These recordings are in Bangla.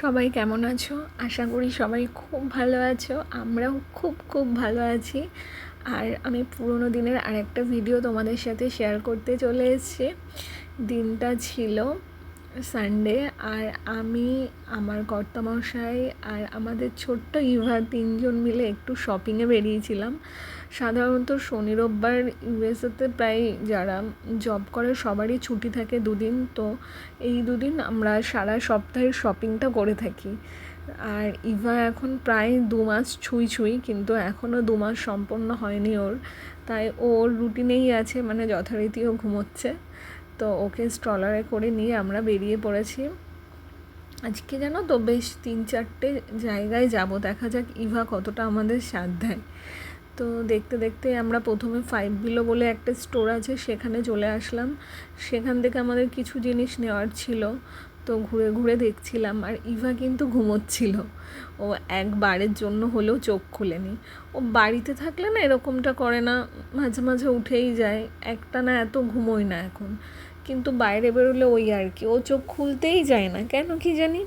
সবাই কেমন আছো? আশা করি সবাই খুব ভালো আছো। আমরাও খুব খুব ভালো আছি। আর আমি পুরোনো দিনের আরেকটা ভিডিও তোমাদের সাথে শেয়ার করতে চলে এসেছি। দিনটা ছিল সানডে, আর আমি, আমার কর্তামশাই আর আমাদের ছোট্ট ইভা তিনজন মিলে একটু শপিংয়ে বেরিয়েছিলাম। সাধারণত শনি রোববার ইউএসএতে প্রায় যারা জব করে সবারই ছুটি থাকে দুদিন, তো এই দুদিন আমরা সারা সপ্তাহের শপিংটা করে থাকি। আর ইভা এখন প্রায় 2 মাস ছুঁই কিন্তু এখনও 2 মাস সম্পন্ন হয়নি ওর, তাই ওর রুটিনেই আছে, মানে যথারীতি ও ঘুমোচ্ছে। তো ওকে স্ট্রলারে করে নিয়ে আমরা বেরিয়ে পড়েছি। আজকে জানো তো বেশ 3-4টে জায়গায় যাব, দেখা যাক ইভা কতটা আমাদের সাথ দেয়। তো দেখতে দেখতে আমরা প্রথমে 5 বিলো বলে একটা স্টোর আছে সেখানে চলে আসলাম। সেখান থেকে আমাদের কিছু জিনিস নেওয়ার ছিল, তো ঘুরে ঘুরে দেখছিলাম। আর ইভা কিন্তু ঘুমোচ্ছিল, ও একবারের জন্য হলেও চোখ খুলেনি। ও বাড়িতে থাকলে না এরকমটা করে না, মাঝে মাঝে উঠেই যায়, একটা না এত ঘুমোয় না এখন, কিন্তু বাইরে বেরোলে ওই আর কি, ও চোখ খুলতেই যায় না কেন কি জানি।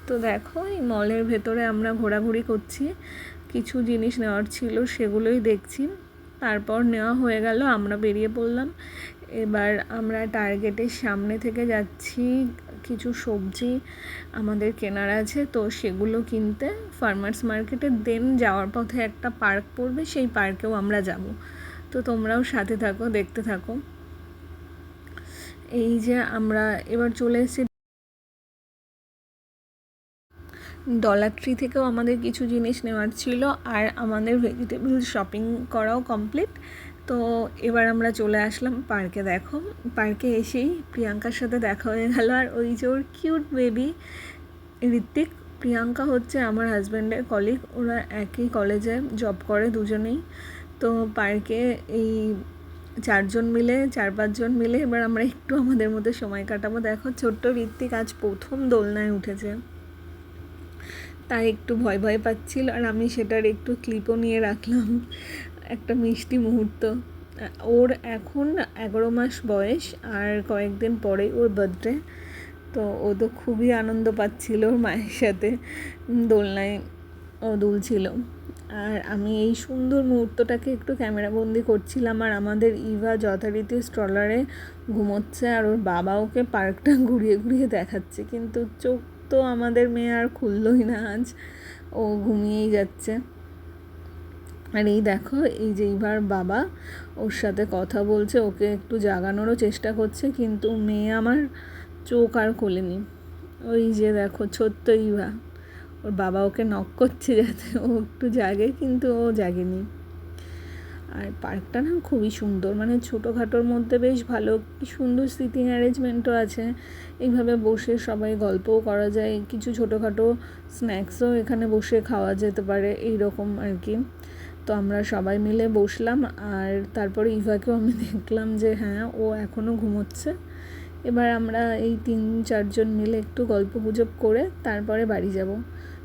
তো দেখো এই মলের ভেতরে আমরা ঘোরাঘুরি করছি, কিছু জিনিস নেওয়ার ছিল সেগুলোই দেখছি। তারপর নেওয়া হয়ে গেল, আমরা বেরিয়ে পড়লাম। এবার আমরা টার্গেটের সামনে থেকে যাচ্ছি, কিছু সবজি আমাদের কেনার আছে, তো সেগুলো কিনতে ফার্মার্স মার্কেটে। দেন যাওয়ার পথে একটা পার্ক পড়বে, সেই পার্কেও আমরা যাব। তো তোমরাও সাথে থাকো, দেখতে থাকো। এই যে আমরা এবার চলে এসেছি ডলার ট্রি থেকেও আমাদের কিছু জিনিস নেওয়ার ছিল, আর আমাদের ভেজিটেবল শপিং করাও কমপ্লিট। তো এবার আমরা চলে আসলাম পার্কে। দেখো পার্কে এসেই প্রিয়াঙ্কার সাথে দেখা হয়ে গেল, আর ওই যে ওর কিউট বেবি ঋত্বিক। প্রিয়াঙ্কা হচ্ছে আমার হাজব্যান্ডের কলিগ, ওরা একই কলেজে জব করে দুজনেই। তো পার্কে এই 4-5 জন মিলে এবার আমরা একটু আমাদের মধ্যে সময় কাটাবো। দেখো ছোট্ট ঋত্বিক আজ প্রথম দোলনায় উঠেছে, তাই একটু ভয় ভয় পাচ্ছিল, আর আমি সেটার একটু ক্লিপও নিয়ে রাখলাম, একটা মিষ্টি মুহূর্ত। ওর এখন 11 মাস বয়স, আর কয়েকদিন পরেই ওর বার্থডে। তো ও তো খুবই আনন্দ পাচ্ছিল ওর মায়ের সাথে দোলনায় ও দুলছিল। আর আমি এই সুন্দর মুহূর্তটাকে একটু ক্যামেরাবন্দি করছিলাম, আর আমাদের ইভা যথারীতি স্ট্রলারে ঘুমোচ্ছে, আর ওর বাবা ওকে পার্কটা ঘুরিয়ে ঘুরিয়ে দেখাচ্ছে, কিন্তু চোখ তো আমাদের মেয়ে আর খুললই না আজ, ও ঘুমিয়েই যাচ্ছে। আর এই দেখো এই যে ইভার বাবা ওর সাথে কথা বলছে, ওকে একটু জাগানোরও চেষ্টা করছে, কিন্তু মেয়ে আমার চোখ আর খোলেনি। ওই যে দেখো ছোট্ট ইভা, ওর বাবা ওকে নক করছে যাতে ও একটু জাগে, কিন্তু ও জাগেনি। আর পার্কটা না খুবই সুন্দর, মানে ছোটোখাটোর মধ্যে বেশ ভালো, কি সুন্দর সিটিং অ্যারেঞ্জমেন্টও আছে। এইভাবে বসে সবাই গল্পও করা যায়, কিছু ছোটোখাটো স্ন্যাক্সও এখানে বসে খাওয়া যেতে পারে, এই রকম আর কি। তো আমরা সবাই মিলে বসলাম, আর তারপরে ইভাকেও আমি দেখলাম যে হ্যাঁ ও এখনও ঘুমোচ্ছে। এবার আমরা এই 3-4 জন মিলে একটু গল্প গুজব করে তারপরে বাড়ি যাব।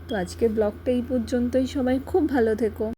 তো আজকের ব্লগটা এই পর্যন্তই, সবাই খুব ভালো থেকো।